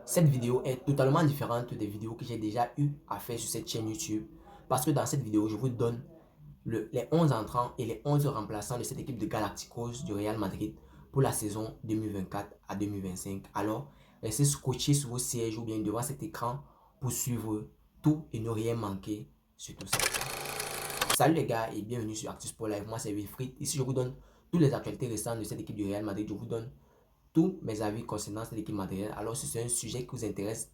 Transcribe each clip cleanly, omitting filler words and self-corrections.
Cette vidéo est totalement différente des vidéos que j'ai déjà eu à faire sur cette chaîne YouTube. Parce que dans cette vidéo, je vous donne les 11 entrants et les 11 remplaçants de cette équipe de Galacticos du Real Madrid pour la saison 2024 à 2025. Alors, restez scotchés sur vos sièges ou bien devant cet écran pour suivre tout et ne rien manquer sur tout ça. Salut les gars et bienvenue sur Actu Sport Live. Moi c'est Wilfried. Ici je vous donne toutes les actualités récentes de cette équipe du Real Madrid. Je vous donne tous mes avis concernant cette équipe madridienne. Alors si c'est un sujet qui vous intéresse,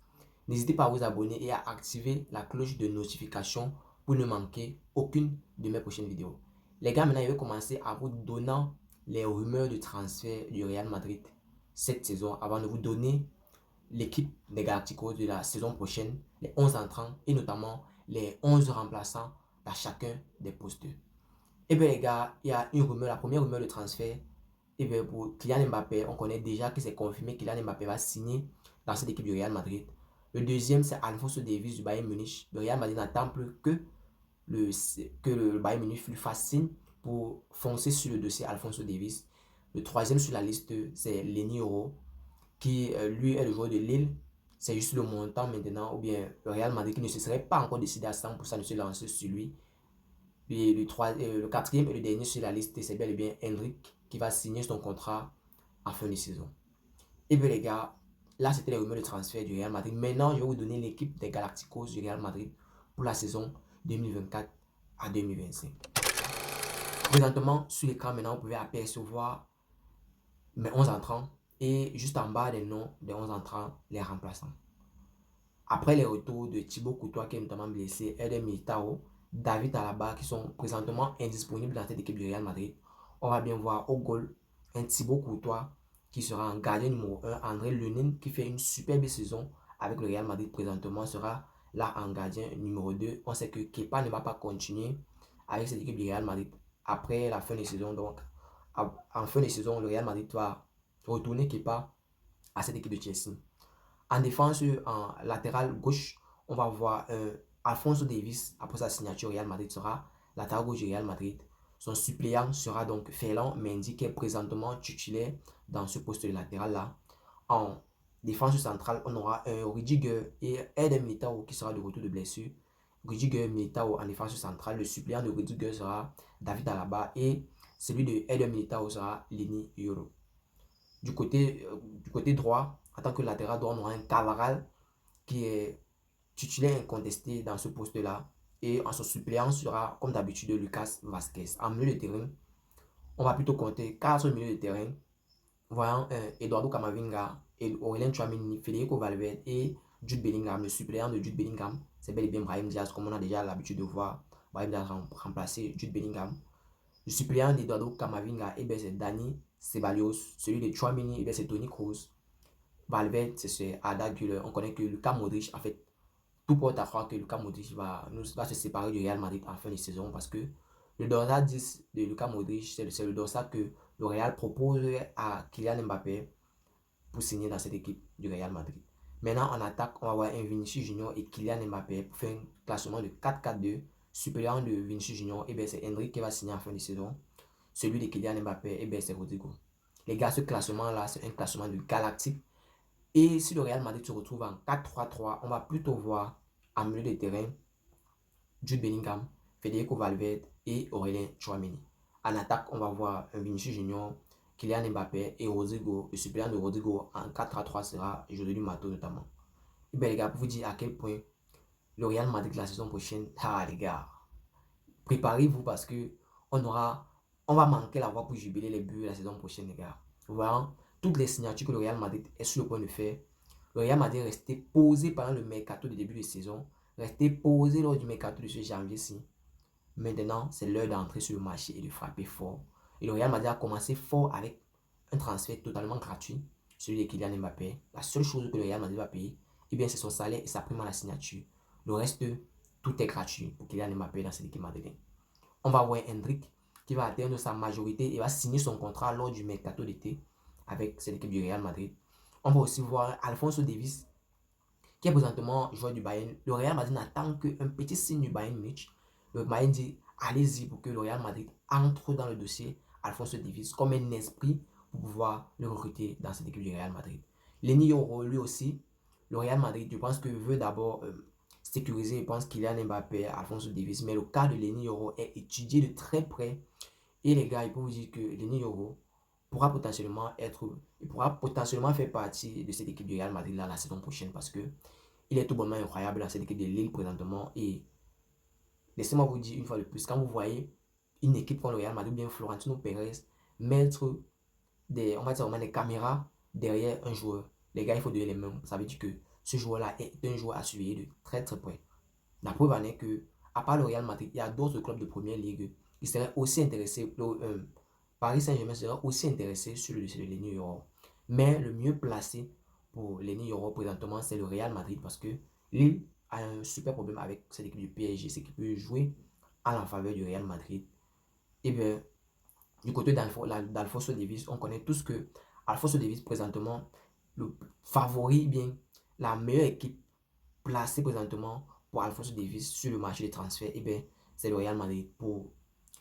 n'hésitez pas à vous abonner et à activer la cloche de notification pour ne manquer aucune de mes prochaines vidéos. Les gars, maintenant je vais commencer à vous donnant les rumeurs de transfert du Real Madrid cette saison avant de vous donner l'équipe des Galacticos de la saison prochaine, les 11 entrants et notamment les 11 remplaçants à chacun des postes. Et bien les gars, il y a une rumeur, la première rumeur de transfert. Et bien pour Kylian Mbappé, on connaît déjà que c'est confirmé que Kylian Mbappé va signer dans cette équipe du Real Madrid. Le deuxième, c'est Alphonso Davies du Bayern Munich. Le Real Madrid n'attend plus que le Bayern Munich lui fasse signe pour foncer sur le dossier Alphonso Davies. Le troisième sur la liste, c'est Lenny Yoro, qui lui est le joueur de Lille. C'est juste le montant maintenant, ou bien le Real Madrid qui ne se serait pas encore décidé à 100% de se lancer sur lui. Et le quatrième et le dernier sur la liste, c'est bel et bien Hendrik qui va signer son contrat en fin de saison. Et bien les gars, là c'était les rumeurs de transfert du Real Madrid. Maintenant, je vais vous donner l'équipe des Galacticos du Real Madrid pour la saison 2024 à 2025. Présentement, sur l'écran, maintenant, vous pouvez apercevoir mes 11 entrants et juste en bas des noms des 11 entrants, les remplaçants. Après les retours de Thibaut Courtois qui est notamment blessé, Eder Militao, David Alaba qui sont présentement indisponibles dans cette équipe du Real Madrid, on va bien voir au goal un Thibaut Courtois qui sera en gardien numéro 1. André Lunin qui fait une superbe saison avec le Real Madrid présentement sera là en gardien numéro 2. On sait que Kepa ne va pas continuer avec cette équipe du Real Madrid après la fin de saison. Donc en fin de saison, le Real Madrid va retourner Kepa à cette équipe de Chelsea. En défense, en latéral gauche, on va voir Alphonso Davies, après sa signature au Real Madrid, sera latéral gauche du Real Madrid. Son suppléant sera donc Ferland Mendy, qui est présentement titulaire dans ce poste de latéral-là. En défense centrale, on aura Rudiger et Eder Militao qui sera de retour de blessure. Rudiger Militao en défense centrale. Le suppléant de Rudiger sera David Alaba et celui de Eder Militao sera Lenny Yoro. Du côté droit, en tant que latéral droit, on aura un Cavaral qui est titulaire incontesté dans ce poste-là. Et en son suppléant sera, comme d'habitude, Lucas Vasquez. En milieu de terrain, on va plutôt compter 4 milieux de terrain. Voyant Eduardo Camavinga, Aurélien Tchouaméni, Federico Valverde et Jude Bellingham. Le suppléant de Jude Bellingham, c'est bel et bien Brahim Diaz, comme on a déjà l'habitude de voir Brahim Diaz remplacer Jude Bellingham. Le suppléant d'Eduardo Camavinga, c'est Dani Ceballos. Celui de Tchouaméni, c'est Toni Kroos. Valverde, c'est Arda Güler. On connaît que Luka Modric, en fait, tout porte à croire que Luka Modric va se séparer du Real Madrid en fin de saison parce que le dorsal 10 de Luka Modric, c'est le dorsal que le Real propose à Kylian Mbappé pour signer dans cette équipe du Real Madrid. Maintenant, en attaque, on va avoir un Vinicius Junior et Kylian Mbappé pour faire un classement de 4-4-2. Suppléant de Vinicius Junior, c'est Hendrik qui va signer en fin de saison. Celui de Kylian Mbappé, c'est Rodrigo. Les gars, ce classement-là, c'est un classement de galactique. Et si le Real Madrid se retrouve en 4-3-3, on va plutôt voir en milieu de terrain Jude Bellingham, Federico Valverde et Aurélien Tchouaméni. En attaque, on va voir un Vinicius Junior, Kylian Mbappé et Rodrigo. Le suppléant de Rodrigo en 4-3 sera Joselu Mato notamment. Et bien les gars, pour vous dire à quel point le Real Madrid la saison prochaine, les gars, préparez-vous parce que on va manquer la voie pour jubiler les buts la saison prochaine les gars. Voilà, toutes les signatures que le Real Madrid est sur le point de faire. Le Real Madrid est resté posé pendant le mercato de début de saison, resté posé lors du mercato de ce janvier-ci. Maintenant, c'est l'heure d'entrer sur le marché et de frapper fort. Et le Real Madrid a commencé fort avec un transfert totalement gratuit, celui de Kylian Mbappé. La seule chose que le Real Madrid va payer, c'est son salaire et sa prime à la signature. Le reste, tout est gratuit pour Kylian Mbappé dans cette équipe madridienne. On va voir Hendrik qui va atteindre sa majorité et va signer son contrat lors du mercato d'été avec cette équipe du Real Madrid. On va aussi voir Alphonso Davies qui est présentement joueur du Bayern. Le Real Madrid n'attend qu'un petit signe du Bayern Munich. Le Bayern dit allez-y pour que le Real Madrid entre dans le dossier Alphonso Davies comme un esprit pour pouvoir le recruter dans cette équipe du Real Madrid. Lenny Yoro, lui aussi, le Real Madrid, je pense que veut d'abord sécuriser, je pense Kylian Mbappé, Alphonso Davies, mais le cas de Lenny Yoro est étudié de très près. Et les gars, il peut vous dire que Lenny Yoro il pourra potentiellement faire partie de cette équipe du Real Madrid là, la saison prochaine parce que il est tout bonnement incroyable dans cette équipe de Lille présentement. Et laissez-moi vous dire une fois de plus, quand vous voyez une équipe comme le Real Madrid ou bien Florentino Pérez mettre on va dire vraiment des caméras derrière un joueur, les gars, il faut donner les mains. Ça veut dire que ce joueur-là est un joueur à surveiller de très très près. La preuve en est que, à part le Real Madrid, il y a d'autres clubs de première ligue qui seraient aussi intéressés. Paris Saint-Germain serait aussi intéressé sur le dossier de Lenny Yoro. Mais le mieux placé pour Lenny Yoro présentement, c'est le Real Madrid parce que Lille a un super problème avec cette équipe du PSG, c'est qu'il peut jouer à la faveur du Real Madrid. Et bien, du côté d'Alphonso Davies, on connaît tous que Alphonso Davies présentement, le favori, bien, la meilleure équipe placée présentement pour Alphonso Davies sur le marché des transferts, et bien, c'est le Real Madrid pour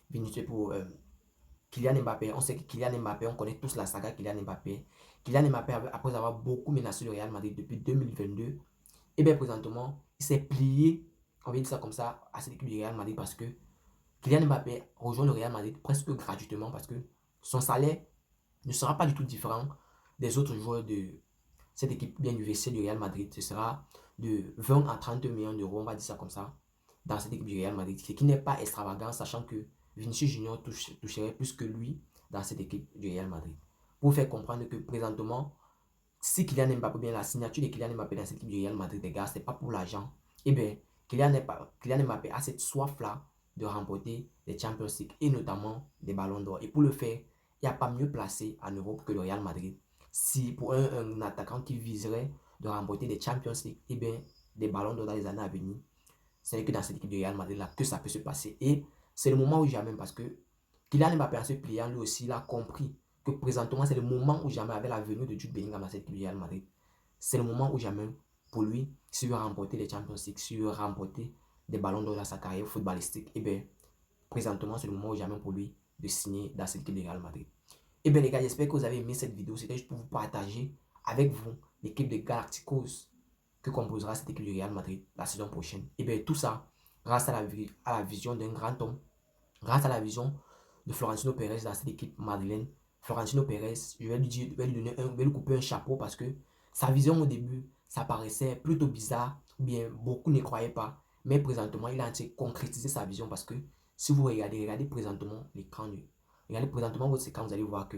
Vinicius, pour Kylian Mbappé. On sait que Kylian Mbappé, on connaît tous la saga Kylian Mbappé. Kylian Mbappé, après avoir beaucoup menacé le Real Madrid depuis 2022, et bien présentement, il s'est plié, on va dire ça comme ça, à cette équipe du Real Madrid parce que Kylian Mbappé rejoint le Real Madrid presque gratuitement parce que son salaire ne sera pas du tout différent des autres joueurs de cette équipe bien du VC du Real Madrid. Ce sera de 20 à 30 millions d'euros, on va dire ça comme ça, dans cette équipe du Real Madrid. Ce qui n'est pas extravagant, sachant que Vinicius Junior toucherait plus que lui dans cette équipe du Real Madrid. Pour faire comprendre que présentement, si Kylian Mbappé, bien la signature de Kylian Mbappé dans cette équipe du Real Madrid, les gars, c'est pas pour l'argent. Eh bien, Kylian Mbappé a cette soif-là de remporter les Champions League et notamment des ballons d'or. Et pour le faire, il n'y a pas mieux placé en Europe que le Real Madrid. Si pour un attaquant qui viserait de remporter des Champions League, eh bien, des ballons d'or dans les années à venir, c'est que dans cette équipe du Real Madrid là que ça peut se passer. Et c'est le moment où jamais, parce que Kylian Mbappé en se pliant, lui aussi, il a compris que présentement, c'est le moment où jamais, avec la venue de Jude Bellingham dans cette équipe du Real Madrid, c'est le moment où jamais, pour lui, s'il veut remporter les Champions League, s'il veut remporter des ballons d'or dans sa carrière footballistique, et bien, présentement, c'est le moment où jamais pour lui de signer dans cette équipe du Real Madrid. Et bien, les gars, j'espère que vous avez aimé cette vidéo. C'était juste pour vous partager avec vous l'équipe de Galacticos que composera cette équipe du Real Madrid la saison prochaine. Et bien, tout ça grâce à la vision d'un grand homme, grâce à la vision de Florentino Pérez dans cette équipe madrilène. Florentino Pérez, je vais lui couper un chapeau parce que sa vision au début, ça paraissait plutôt bizarre, ou bien beaucoup ne croyaient pas. Mais présentement, il a concrétisé sa vision parce que si vous regardez présentement l'écran, regardez présentement votre séquence, vous allez voir que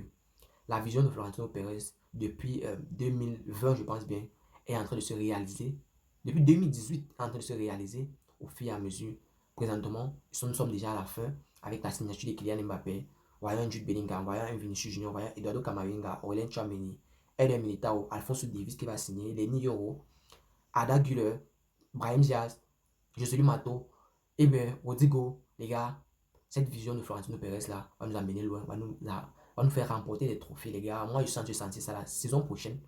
la vision de Florentino Pérez depuis 2020, je pense bien, est en train de se réaliser. Depuis 2018, est en train de se réaliser au fur et à mesure. Présentement, nous sommes déjà à la fin avec la signature de Kylian Mbappé. Voyons un Jude Bellingham, voyons un Vinicius Junior, voyons Eduardo Camavinga, Aurélien Tchouameni, Eder Militao, Alphonso Davies qui va signer, Lenny Yoro, Ada Güler, Brahim Diaz, Joselu Mato, et bien Rodrigo, les gars. Cette vision de Florentino Pérez là va nous amener loin, va nous faire remporter des trophées, les gars. Moi, je sens ça la saison prochaine.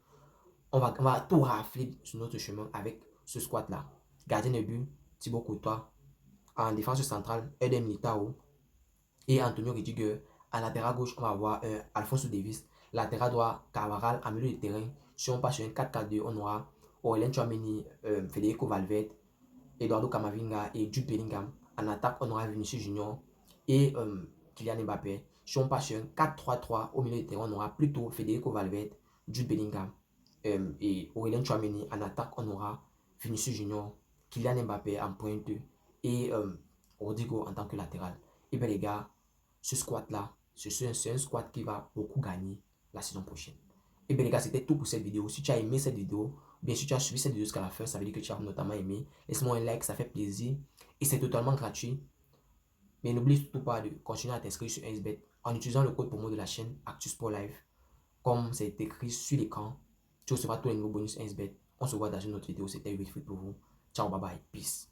On va tout rafler sur notre chemin avec ce squat là. Gardien de but, Thibaut Courtois. En défense centrale, Eder Militao et Antonio Rudiger. En latéral gauche, on va avoir Alphonso Davies. Latéral droit, Carvajal en milieu de terrain. Si on passe sur un 4-4-2, on aura Aurélien Tchouameni, Federico Valverde, Eduardo Camavinga et Jude Bellingham. En attaque, on aura Vinicius Junior et Kylian Mbappé. Si on passe sur un 4-3-3, au milieu de terrain, on aura plutôt Federico Valverde, Jude Bellingham et Aurélien Tchouameni. En attaque, on aura Vinicius Junior, Kylian Mbappé en pointe et Rodrigo en tant que latéral. Et bien les gars, ce squat-là, c'est un squat qui va beaucoup gagner la saison prochaine. Et bien les gars, c'était tout pour cette vidéo. Si tu as aimé cette vidéo, bien sûr tu as suivi cette vidéo jusqu'à la fin, ça veut dire que tu as notamment aimé. Laisse-moi un like, ça fait plaisir. Et c'est totalement gratuit. Mais n'oublie surtout pas de continuer à t'inscrire sur 1xBet en utilisant le code promo de la chaîne ActuSport Live. Comme c'est écrit sur l'écran, tu recevras tous les nouveaux bonus 1xBet. On se voit dans une autre vidéo. C'était Wilfried pour vous. Ciao, bye bye, peace.